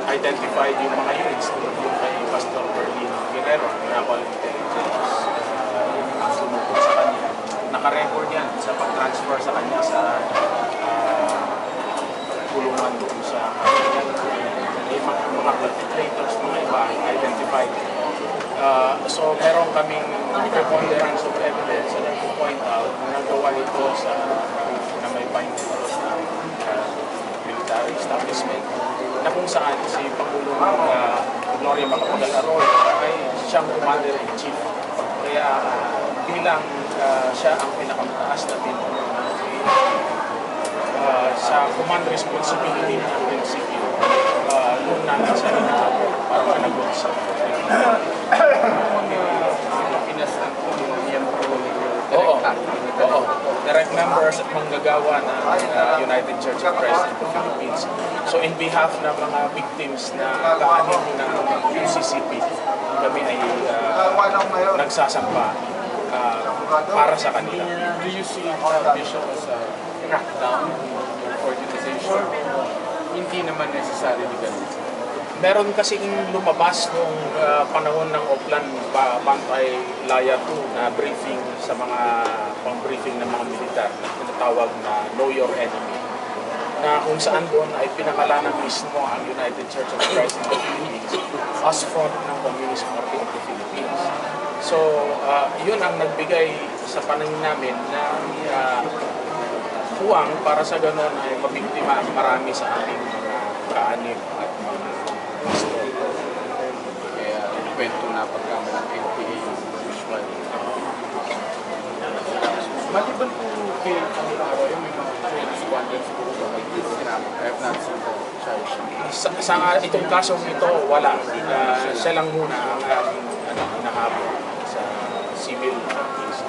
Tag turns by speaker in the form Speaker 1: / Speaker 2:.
Speaker 1: identified yung mga units tulad yung kay Pastor Berlin Guerrero na quality intelligence ang sumupot sa kanya. Naka-record yan sa pag-transfer sa kanya sa kulungan doon sa may mga perpetrators, mga iba identified. So meron kaming preponderance of evidence na nag-point out na nagawa ito sa na may findings na military establishment na kung saan si Pangulong Gloria Macapagal-Arroyo ay siyang commander-in-chief. Kaya bilang siya ang pinakamataas na pinuno sa command responsibility ng NCP, noon namin siya hinahabol para managot sa direct members at manggagawa ng United Church of Christ in the Philippines. So in behalf ng mga victims na kaanin ng UCCP, kami ay nagsasampa para sa kanila.
Speaker 2: Do you see Bishop as a crackdown organization? Hindi naman necessarily ganun.
Speaker 1: Meron kasing lumabas noong panahon ng Oplan Bantay Laya 2 na briefing sa mga pang-briefing ng mga militar na tinatawag na Know Your Enemy, na kung saan doon ay pinangalanan mismo ang United Church of Christ in the Philippines as front ng Communist Party of the Philippines. So, yun ang nagbigay sa paningin namin na puwang para sa ganon ay mabiktima ang marami sa ating mga kaanib at mga pastor.
Speaker 2: Kaya kwento na pagkama ng NPA usual. Maliban po kay Pangularo, may mga correspondence po ba kay Sinabi? I have not seen the charge.
Speaker 1: Sa itong kasong ito, wala. Siya lang muna ang aming hinahabol sa civil case.